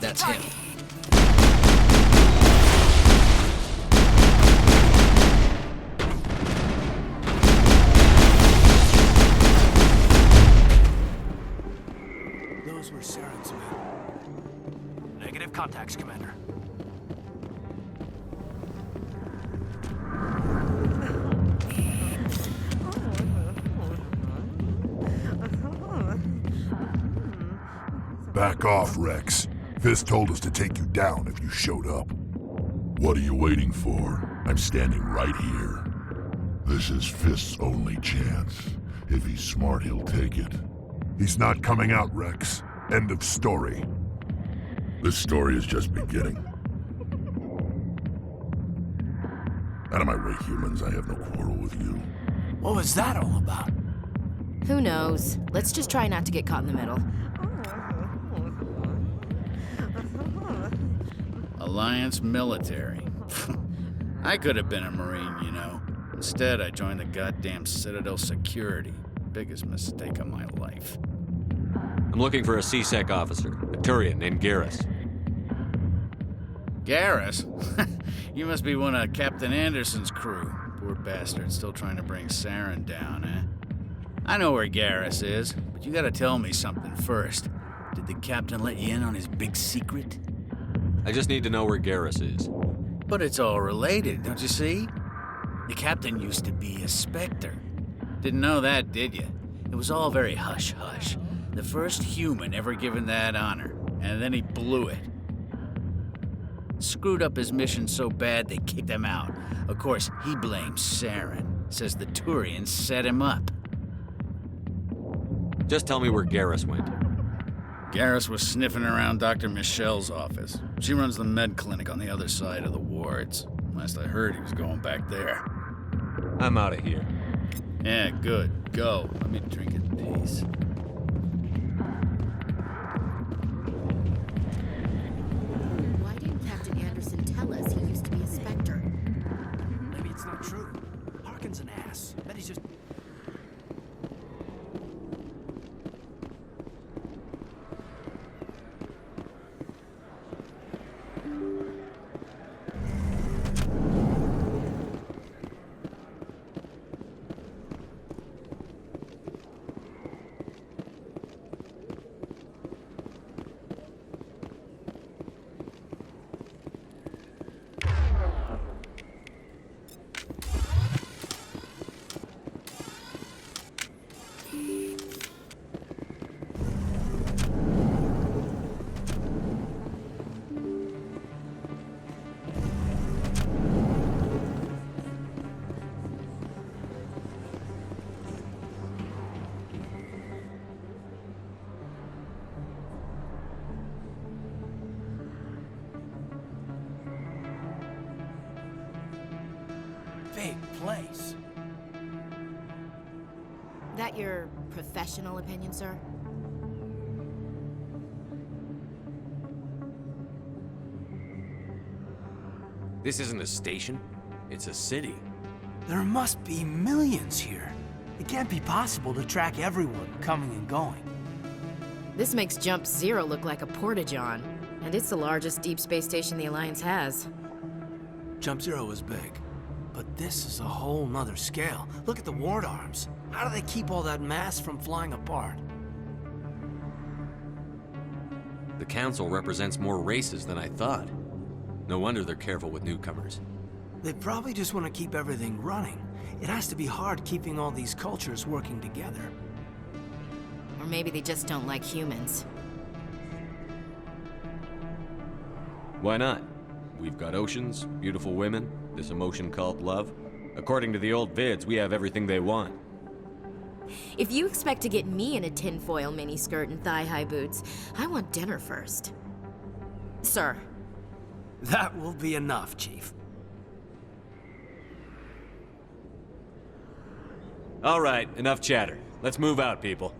That's him. Those were Saren's men. Negative contacts, Commander. Back off, Rex. Fist told us to take you down if you showed up. What are you waiting for? I'm standing right here. This is Fist's only chance. If he's smart, he'll take it. He's not coming out, Rex. End of story. This story is just beginning. Out of my way, humans. I have no quarrel with you. What was that all about? Who knows? Let's just try not to get caught in the middle. Alliance military. I could have been a Marine, you know. Instead, I joined the goddamn Citadel Security. Biggest mistake of my life. I'm looking for a C-Sec officer, a Turian named Garrus. Garrus? You must be one of Captain Anderson's crew. Poor bastard, still trying to bring Saren down, eh? I know where Garrus is, but you gotta tell me something first. Did the captain let you in on his big secret? I just need to know where Garrus is. But it's all related, don't you see? The captain used to be a Spectre. Didn't know that, did you? It was all very hush-hush. The first human ever given that honor, and then he blew it. Screwed up his mission so bad they kicked him out. Of course, he blames Saren. Says the Turians set him up. Just tell me where Garrus went. Garrus was sniffing around Dr. Michelle's office. She runs the med clinic on the other side of the wards. Last I heard, he was going back there. I'm out of here. Yeah, good. Go. Let me drink in peace. Why didn't Captain Anderson tell us he used to be a Spectre? Maybe it's not true. Harkin's an ass. Bet he's just... big place. That your professional opinion, sir? This isn't a station. It's a city. There must be millions here. It can't be possible to track everyone coming and going. This makes Jump Zero look like a porta-john, and it's the largest deep space station the Alliance has. Jump Zero was big, but this is a whole nother scale. Look at the ward arms. How do they keep all that mass from flying apart? The Council represents more races than I thought. No wonder they're careful with newcomers. They probably just want to keep everything running. It has to be hard keeping all these cultures working together. Or maybe they just don't like humans. Why not? We've got oceans, beautiful women, this emotion called love. According to the old vids, we have everything they want. If you expect to get me in a tinfoil miniskirt and thigh-high boots, I want dinner first. Sir. That will be enough, Chief. All right, enough chatter. Let's move out, people.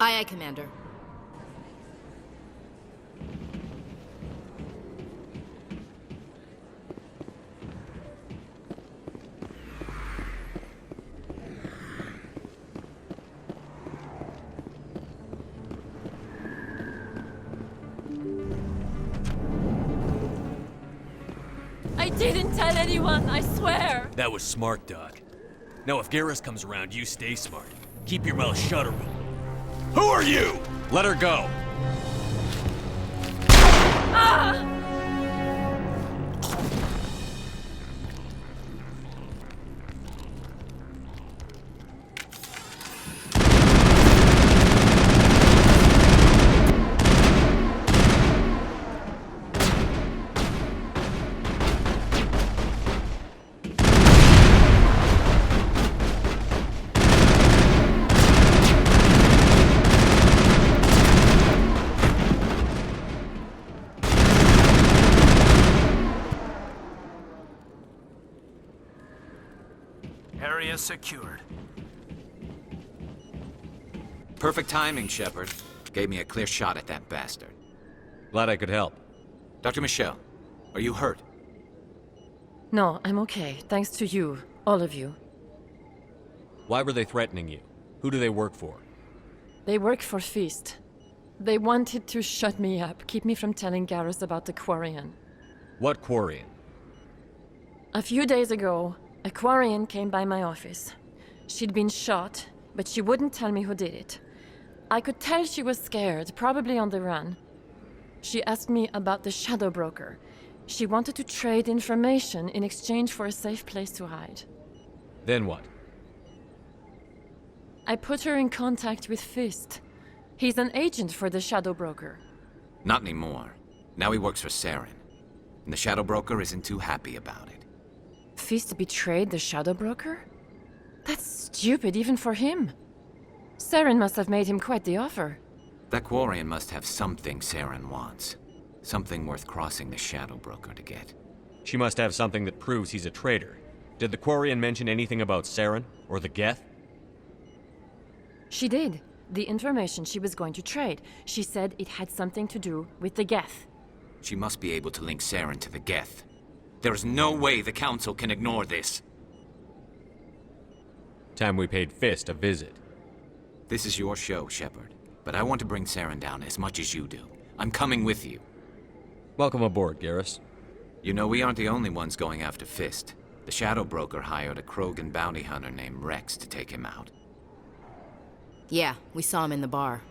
Aye, aye, Commander. didn't tell anyone, I swear! That was smart, Doc. Now if Garrus comes around, you stay smart. Keep your mouth shut or we'll... Who are you? Let her go! Ah! Area secured. Perfect timing, Shepard. Gave me a clear shot at that bastard. Glad I could help. Dr. Michelle, are you hurt? No, I'm okay, thanks to you, all of you. Why were they threatening you? Who do they work for? They work for Feast. They wanted to shut me up, keep me from telling Garrus about the Quarian. What Quarian? A few days ago, a Quarian came by my office. She'd been shot, but she wouldn't tell me who did it. I could tell she was scared, probably on the run. She asked me about the Shadow Broker. She wanted to trade information in exchange for a safe place to hide. Then what? I put her in contact with Fist. He's an agent for the Shadow Broker. Not anymore. Now he works for Saren. And the Shadow Broker isn't too happy about it. Fist betrayed the Shadow Broker? That's stupid even for him. Saren must have made him quite the offer. That Quarian must have something Saren wants. Something worth crossing the Shadow Broker to get. She must have something that proves he's a traitor. Did the Quarian mention anything about Saren or the Geth? She did. The information she was going to trade. She said it had something to do with the Geth. She must be able to link Saren to the Geth. There's no way the Council can ignore this. Time we paid Fist a visit. This is your show, Shepard. But I want to bring Saren down as much as you do. I'm coming with you. Welcome aboard, Garrus. You know, we aren't the only ones going after Fist. The Shadow Broker hired a Krogan bounty hunter named Rex to take him out. Yeah, we saw him in the bar.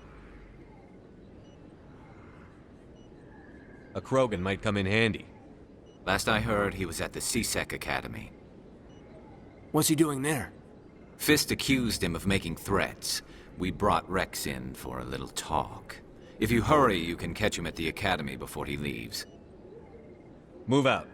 A Krogan might come in handy. Last I heard, he was at the CSEC Academy. What's he doing there? Fist accused him of making threats. We brought Rex in for a little talk. If you hurry, you can catch him at the Academy before he leaves. Move out.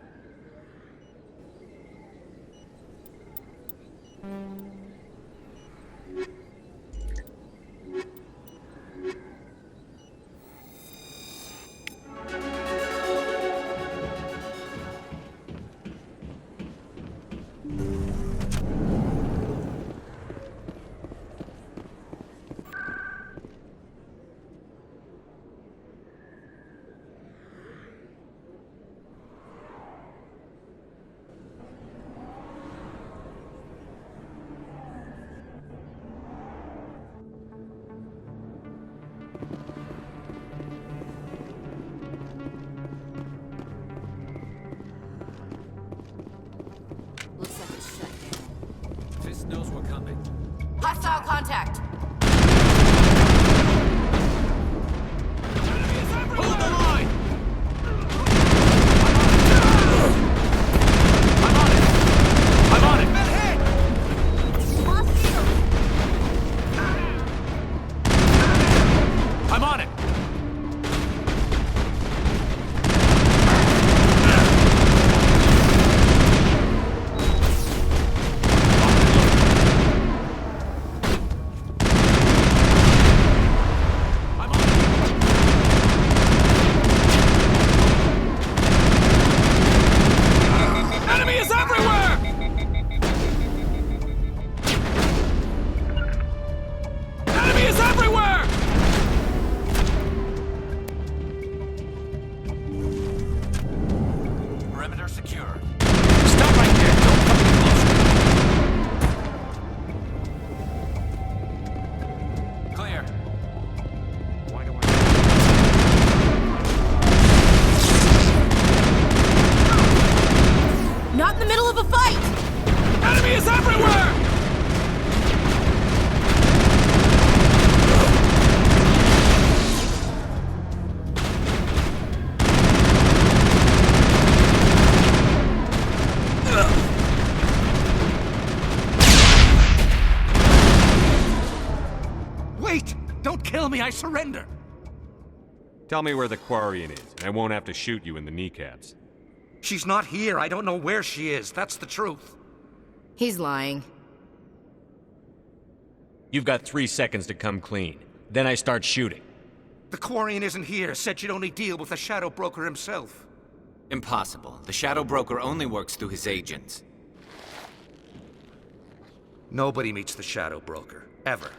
Looks like it's shut down. Fist knows we're coming. Hostile contact! Hold the line! I'm on it! I'm on it! Don't kill me, I surrender! Tell me where the Quarian is, and I won't have to shoot you in the kneecaps. She's not here. I don't know where she is. That's the truth. He's lying. You've got 3 seconds to come clean. Then I start shooting. The Quarian isn't here. Said she'd only deal with the Shadow Broker himself. Impossible. The Shadow Broker only works through his agents. Nobody meets the Shadow Broker. Ever.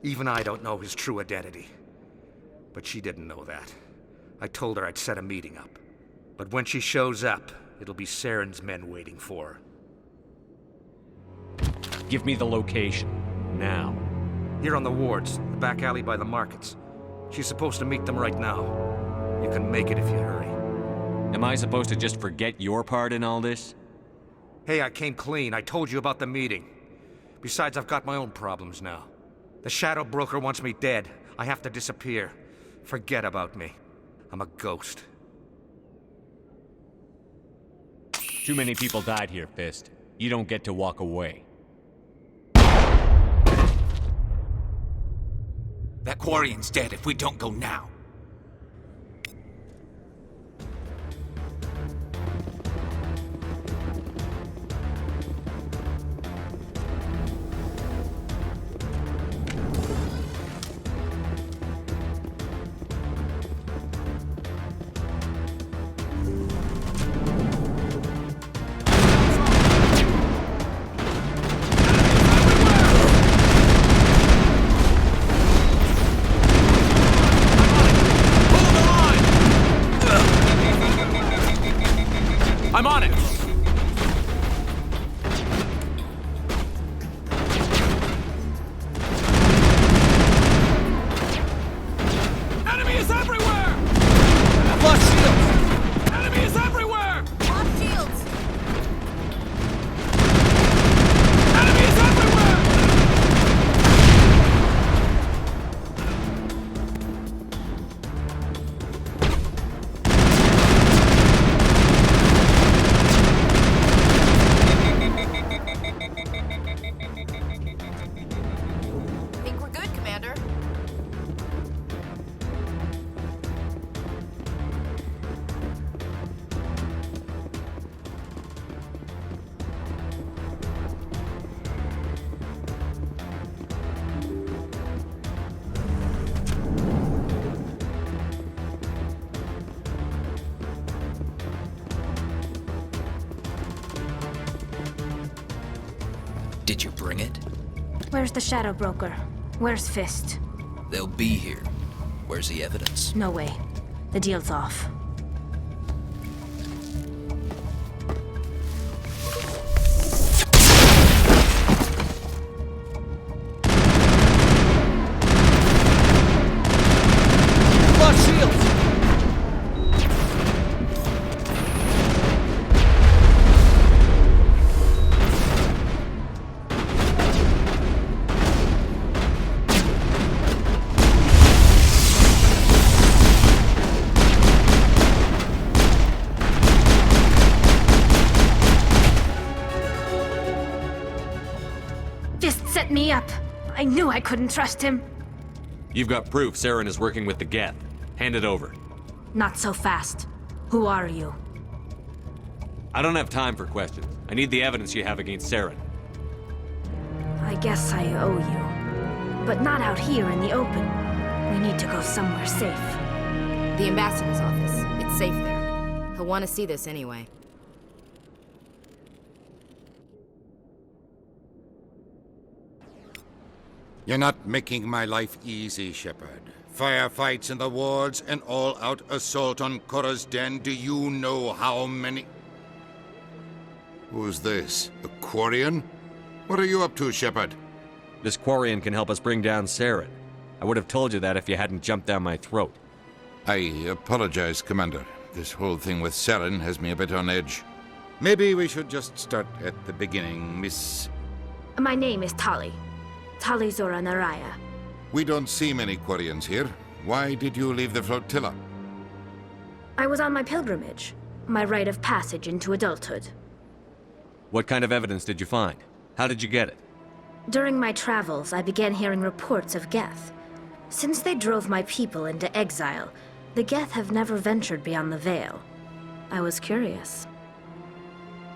Even I don't know his true identity. But she didn't know that. I told her I'd set a meeting up. But when she shows up, it'll be Saren's men waiting for her. Give me the location. Now. Here on the wards, the back alley by the markets. She's supposed to meet them right now. You can make it if you hurry. Am I supposed to just forget your part in all this? Hey, I came clean. I told you about the meeting. Besides, I've got my own problems now. The Shadow Broker wants me dead. I have to disappear. Forget about me. I'm a ghost. Too many people died here, Fist. You don't get to walk away. That Quarian's dead if we don't go now. I'm on it! Enemy is everywhere! I've lost shields! Enemy is everywhere! Off shields! Enemy is everywhere! Think we're good, Commander? Did you bring it? Where's the Shadow Broker? Where's Fist? They'll be here. Where's the evidence? No way. The deal's off. Lost shields! Fist set me up. I knew I couldn't trust him. You've got proof Saren is working with the Geth. Hand it over. Not so fast. Who are you? I don't have time for questions. I need the evidence you have against Saren. I guess I owe you. But not out here in the open. We need to go somewhere safe. The ambassador's office. It's safe there. He'll want to see this anyway. You're not making my life easy, Shepard. Firefights in the wards, an all-out assault on Korra's den. Do you know how many... Who's this? A Quarian? What are you up to, Shepard? This Quarian can help us bring down Saren. I would have told you that if you hadn't jumped down my throat. I apologize, Commander. This whole thing with Saren has me a bit on edge. Maybe we should just start at the beginning, Miss... My name is Tali. Tali Zora Naraya. We don't see many Quarians here. Why did you leave the flotilla? I was on my pilgrimage. My rite of passage into adulthood. What kind of evidence did you find? How did you get it? During my travels, I began hearing reports of Geth. Since they drove my people into exile, the Geth have never ventured beyond the Veil. I was curious.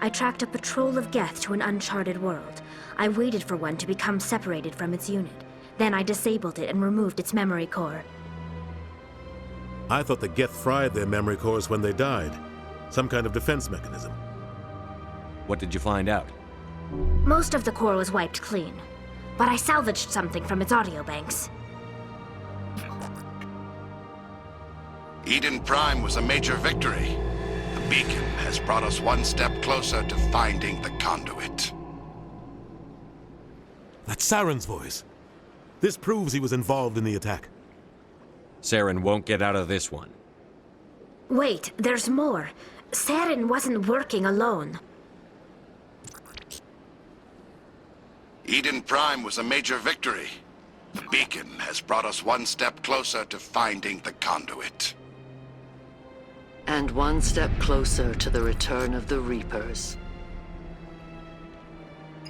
I tracked a patrol of Geth to an uncharted world. I waited for one to become separated from its unit. Then I disabled it and removed its memory core. I thought the Geth fried their memory cores when they died. Some kind of defense mechanism. What did you find out? Most of the core was wiped clean, but I salvaged something from its audio banks. Eden Prime was a major victory. The beacon has brought us one step closer to finding the conduit. That's Saren's voice. This proves he was involved in the attack. Saren won't get out of this one. Wait, there's more. Saren wasn't working alone. Eden Prime was a major victory. The beacon has brought us one step closer to finding the conduit. And one step closer to the return of the Reapers.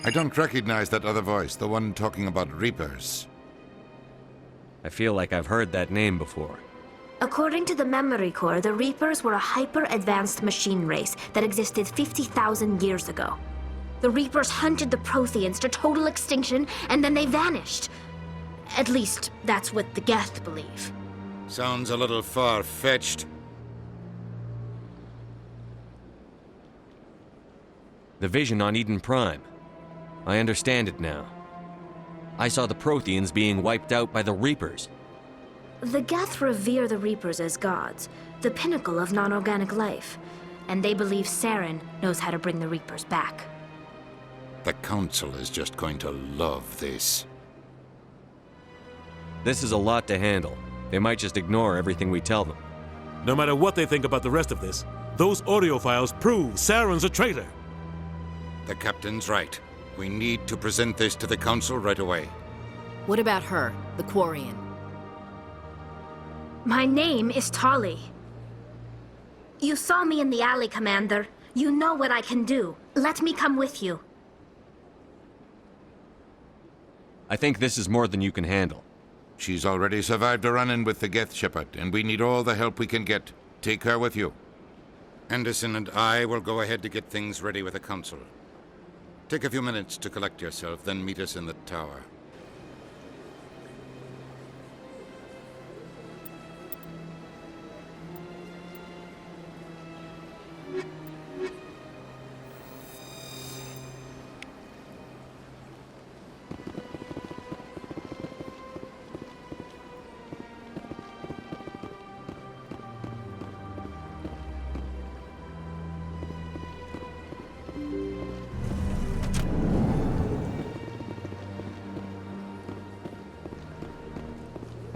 I don't recognize that other voice, the one talking about Reapers. I feel like I've heard that name before. According to the memory core, the Reapers were a hyper-advanced machine race that existed 50,000 years ago. The Reapers hunted the Protheans to total extinction, and then they vanished. At least, that's what the Geth believe. Sounds a little far-fetched. The vision on Eden Prime. I understand it now. I saw the Protheans being wiped out by the Reapers. The Geth revere the Reapers as gods, the pinnacle of non-organic life, and they believe Saren knows how to bring the Reapers back. The Council is just going to love this. This is a lot to handle. They might just ignore everything we tell them. No matter what they think about the rest of this, those audio files prove Saren's a traitor. The Captain's right. We need to present this to the Council right away. What about her, the Quarian? My name is Tali. You saw me in the alley, Commander. You know what I can do. Let me come with you. I think this is more than you can handle. She's already survived a run-in with the Geth Shepard, and we need all the help we can get. Take her with you. Anderson and I will go ahead to get things ready with the Council. Take a few minutes to collect yourself, then meet us in the tower.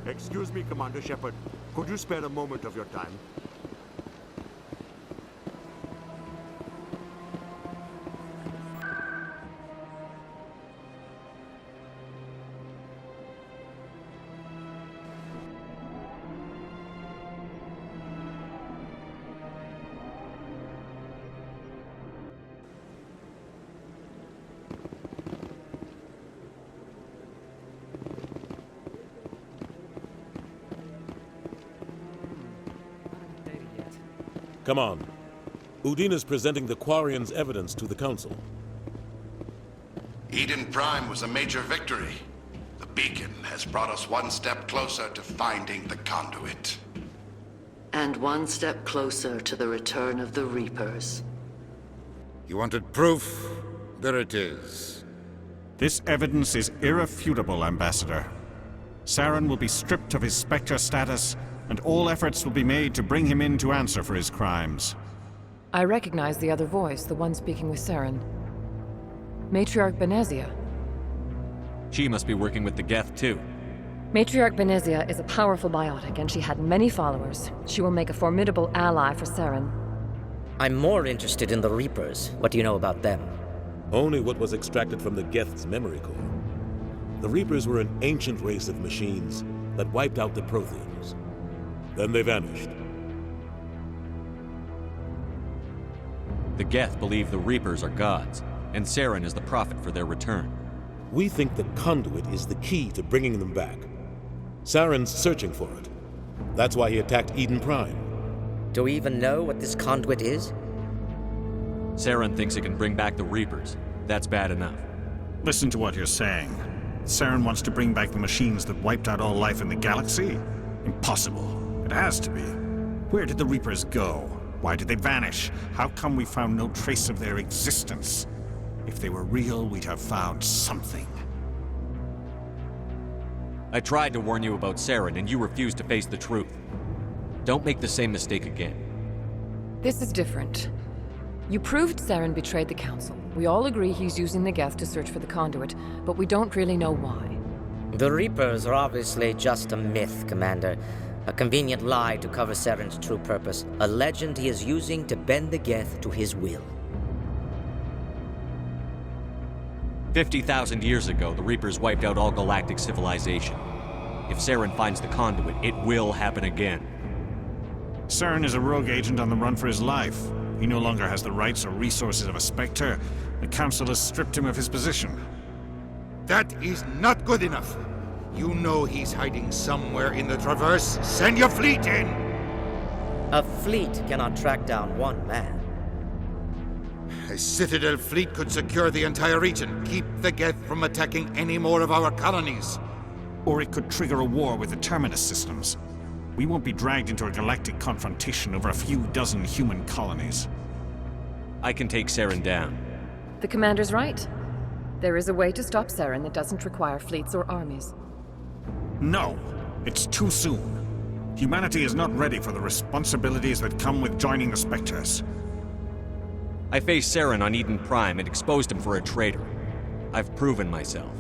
Excuse me, Commander Shepard. Could you spare a moment of your time? Come on. Udina's presenting the Quarian's evidence to the Council. Eden Prime was a major victory. The beacon has brought us one step closer to finding the conduit. And one step closer to the return of the Reapers. You wanted proof? There it is. This evidence is irrefutable, Ambassador. Saren will be stripped of his Spectre status, and all efforts will be made to bring him in to answer for his crimes. I recognize the other voice, the one speaking with Saren. Matriarch Benezia. She must be working with the Geth, too. Matriarch Benezia is a powerful biotic, and she had many followers. She will make a formidable ally for Saren. I'm more interested in the Reapers. What do you know about them? Only what was extracted from the Geth's memory core. The Reapers were an ancient race of machines that wiped out the Protheans. Then they vanished. The Geth believe the Reapers are gods, and Saren is the prophet for their return. We think the conduit is the key to bringing them back. Saren's searching for it. That's why he attacked Eden Prime. Do we even know what this conduit is? Saren thinks it can bring back the Reapers. That's bad enough. Listen to what you're saying. Saren wants to bring back the machines that wiped out all life in the galaxy? Impossible. It has to be. Where did the Reapers go? Why did they vanish? How come we found no trace of their existence? If they were real, we'd have found something. I tried to warn you about Saren, and you refused to face the truth. Don't make the same mistake again. This is different. You proved Saren betrayed the Council. We all agree he's using the Geth to search for the conduit, but we don't really know why. The Reapers are obviously just a myth, Commander. A convenient lie to cover Saren's true purpose. A legend he is using to bend the Geth to his will. 50,000 years ago, the Reapers wiped out all galactic civilization. If Saren finds the conduit, it will happen again. Saren is a rogue agent on the run for his life. He no longer has the rights or resources of a Spectre. The Council has stripped him of his position. That is not good enough. You know he's hiding somewhere in the Traverse. Send your fleet in! A fleet cannot track down one man. A Citadel fleet could secure the entire region, keep the Geth from attacking any more of our colonies. Or it could trigger a war with the Terminus systems. We won't be dragged into a galactic confrontation over a few dozen human colonies. I can take Saren down. The Commander's right. There is a way to stop Saren that doesn't require fleets or armies. No, it's too soon. Humanity is not ready for the responsibilities that come with joining the Spectres. I faced Saren on Eden Prime and exposed him for a traitor. I've proven myself.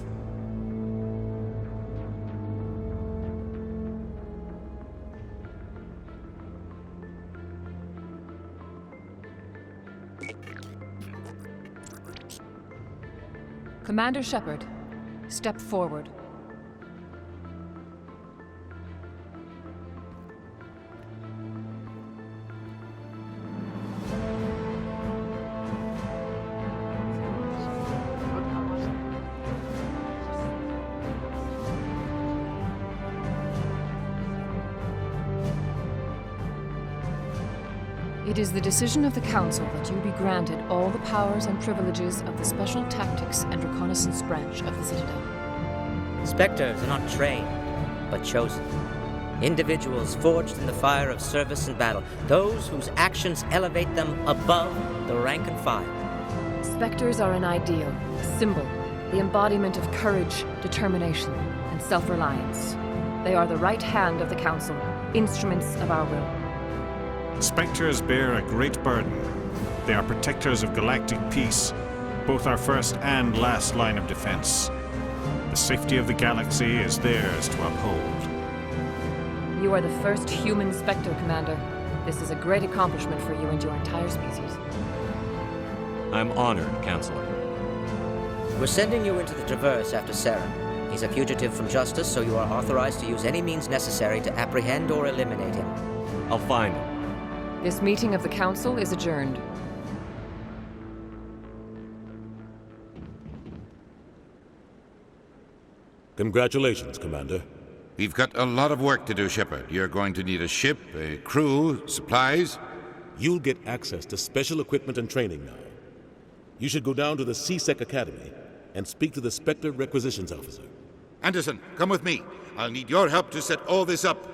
Commander Shepard, step forward. It is the decision of the Council that you be granted all the powers and privileges of the Special Tactics and Reconnaissance branch of the Citadel. Spectres are not trained, but chosen. Individuals forged in the fire of service and battle. Those whose actions elevate them above the rank and file. Spectres are an ideal, a symbol, the embodiment of courage, determination, and self-reliance. They are the right hand of the Council, instruments of our will. Spectres bear a great burden. They are protectors of galactic peace, both our first and last line of defense. The safety of the galaxy is theirs to uphold. You are the first human Spectre, Commander. This is a great accomplishment for you and your entire species. I'm honored, Counselor. We're sending you into the Traverse after Saren. He's a fugitive from justice, so you are authorized to use any means necessary to apprehend or eliminate him. I'll find him. This meeting of the Council is adjourned. Congratulations, Commander. We've got a lot of work to do, Shepard. You're going to need a ship, a crew, supplies. You'll get access to special equipment and training now. You should go down to the C-Sec Academy and speak to the Spectre Requisitions Officer. Anderson, come with me. I'll need your help to set all this up.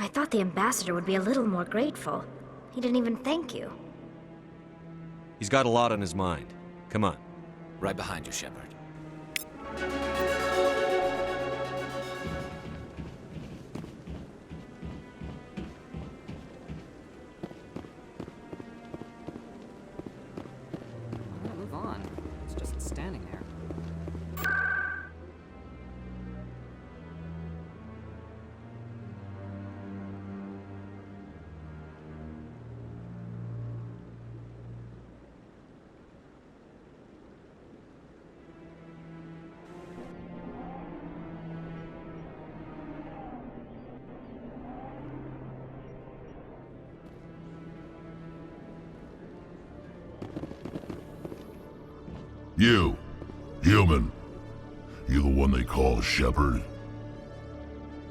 I thought the ambassador would be a little more grateful. He didn't even thank you. He's got a lot on his mind. Come on. Right behind you, Shepard. Move on. It's just standing there. You, human. You the one they call Shepard?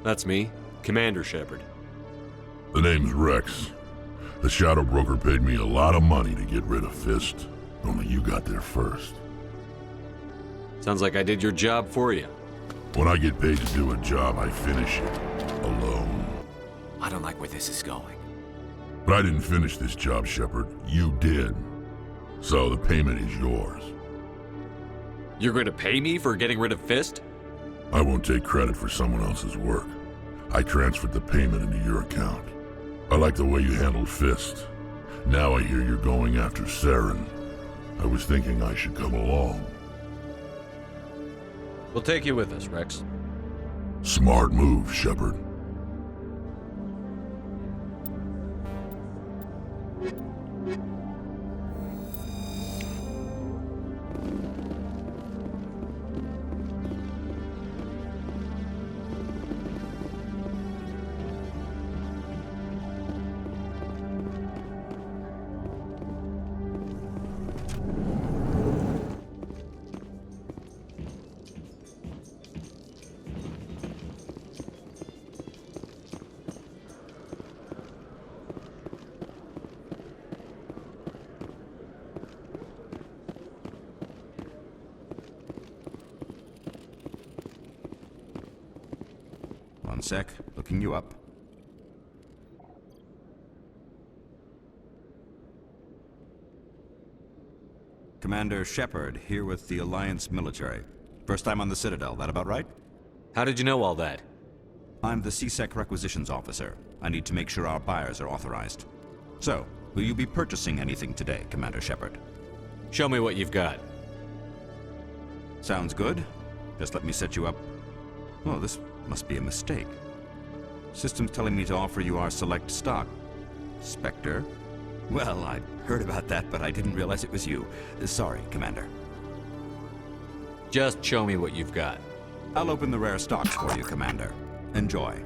That's me, Commander Shepard. The name's Rex. The Shadow Broker paid me a lot of money to get rid of Fist. Only you got there first. Sounds like I did your job for you. When I get paid to do a job, I finish it. Alone. I don't like where this is going. But I didn't finish this job, Shepard. You did. So the payment is yours. You're going to pay me for getting rid of Fist? I won't take credit for someone else's work. I transferred the payment into your account. I like the way you handled Fist. Now I hear you're going after Saren. I was thinking I should come along. We'll take you with us, Rex. Smart move, Shepard. One sec, looking you up. Commander Shepard, here with the Alliance military. First time on the Citadel, that about right? How did you know all that? I'm the CSEC requisitions officer. I need to make sure our buyers are authorized. So, will you be purchasing anything today, Commander Shepard? Show me what you've got. Sounds good. Just let me set you up. Oh, this must be a mistake. System's telling me to offer you our select stock. Spectre? Well, I'd heard about that, but I didn't realize it was you. Sorry, Commander. Just show me what you've got. I'll open the rare stocks for you, Commander. Enjoy.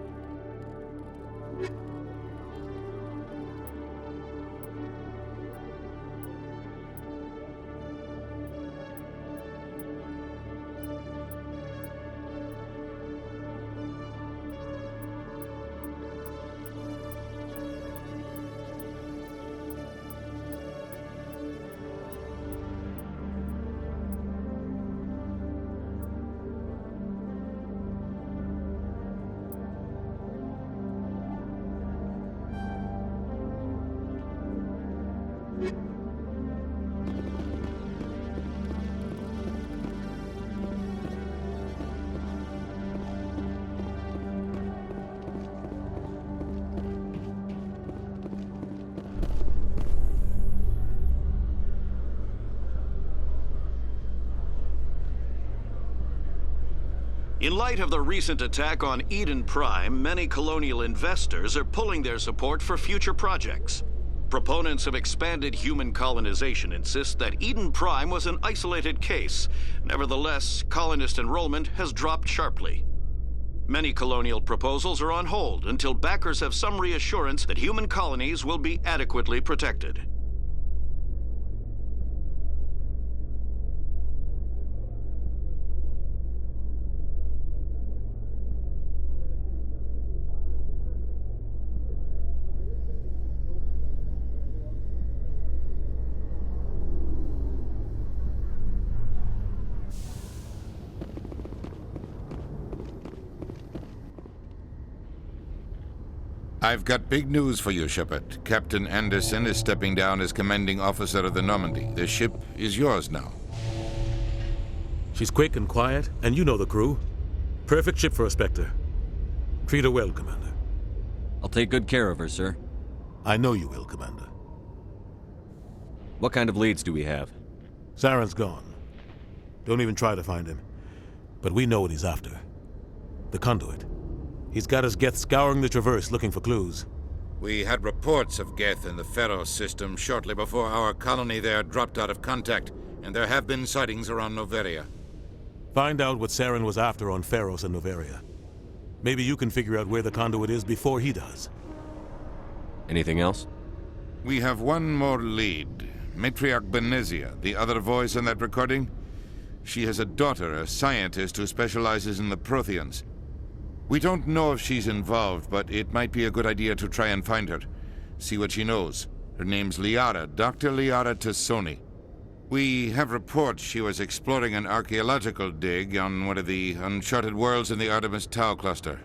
In light of the recent attack on Eden Prime, many colonial investors are pulling their support for future projects. Proponents of expanded human colonization insist that Eden Prime was an isolated case. Nevertheless, colonist enrollment has dropped sharply. Many colonial proposals are on hold until backers have some reassurance that human colonies will be adequately protected. I've got big news for you, Shepard. Captain Anderson is stepping down as commanding officer of the Normandy. The ship is yours now. She's quick and quiet, and you know the crew. Perfect ship for a Spectre. Treat her well, Commander. I'll take good care of her, sir. I know you will, Commander. What kind of leads do we have? Saren's gone. Don't even try to find him. But we know what he's after. The conduit. He's got his Geth scouring the Traverse looking for clues. We had reports of Geth in the Pharos system shortly before our colony there dropped out of contact, and there have been sightings around Noveria. Find out what Saren was after on Pharos and Noveria. Maybe you can figure out where the conduit is before he does. Anything else? We have one more lead. Matriarch Benezia, the other voice in that recording. She has a daughter, a scientist who specializes in the Protheans. We don't know if she's involved, but it might be a good idea to try and find her. See what she knows. Her name's Liara, Dr. Liara Tassoni. We have reports she was exploring an archaeological dig on one of the uncharted worlds in the Artemis Tau cluster.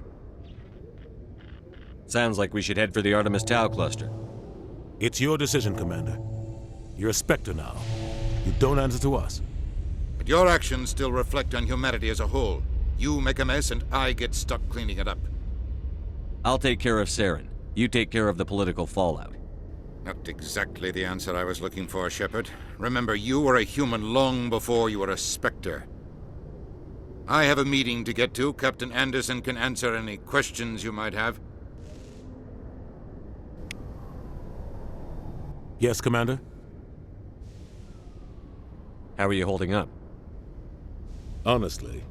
Sounds like we should head for the Artemis Tau cluster. It's your decision, Commander. You're a Spectre now. You don't answer to us. But your actions still reflect on humanity as a whole. You make a mess and I get stuck cleaning it up. I'll take care of Saren. You take care of the political fallout. Not exactly the answer I was looking for, Shepard. Remember, you were a human long before you were a Spectre. I have a meeting to get to. Captain Anderson can answer any questions you might have. Yes, Commander? How are you holding up? Honestly,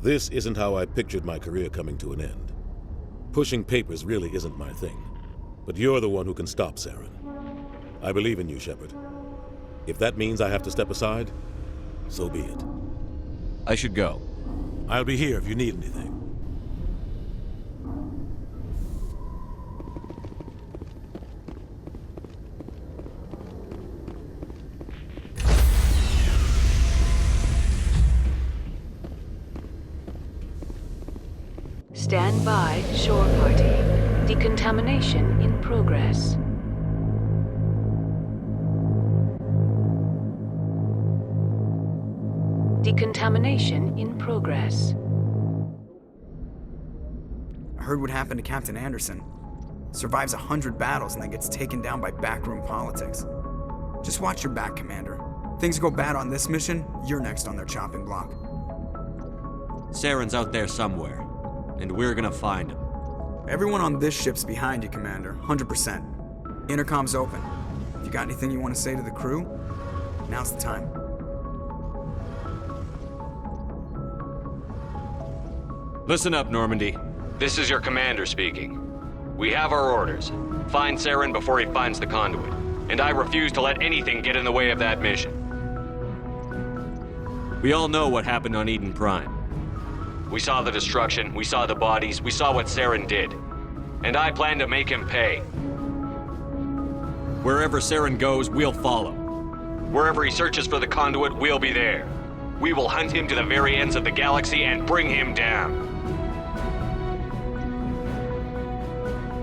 this isn't how I pictured my career coming to an end. Pushing papers really isn't my thing. But you're the one who can stop Saren. I believe in you, Shepard. If that means I have to step aside, so be it. I should go. I'll be here if you need anything. Stand by, shore party. Decontamination in progress. Decontamination in progress. I heard what happened to Captain Anderson. Survives 100 battles and then gets taken down by backroom politics. Just watch your back, Commander. Things go bad on this mission, you're next on their chopping block. Saren's out there somewhere, and we're gonna find him. Everyone on this ship's behind you, Commander, 100%. Intercom's open. If you got anything you want to say to the crew, now's the time. Listen up, Normandy. This is your commander speaking. We have our orders. Find Saren before he finds the conduit. And I refuse to let anything get in the way of that mission. We all know what happened on Eden Prime. We saw the destruction, we saw the bodies, we saw what Saren did. And I plan to make him pay. Wherever Saren goes, we'll follow. Wherever he searches for the conduit, we'll be there. We will hunt him to the very ends of the galaxy and bring him down.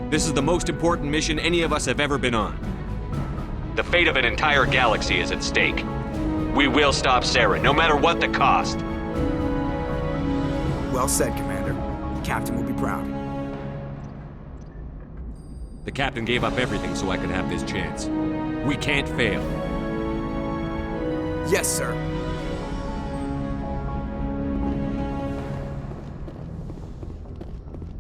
This is the most important mission any of us have ever been on. The fate of an entire galaxy is at stake. We will stop Saren, no matter what the cost. Well said, Commander. The Captain will be proud. The Captain gave up everything so I could have this chance. We can't fail. Yes, sir.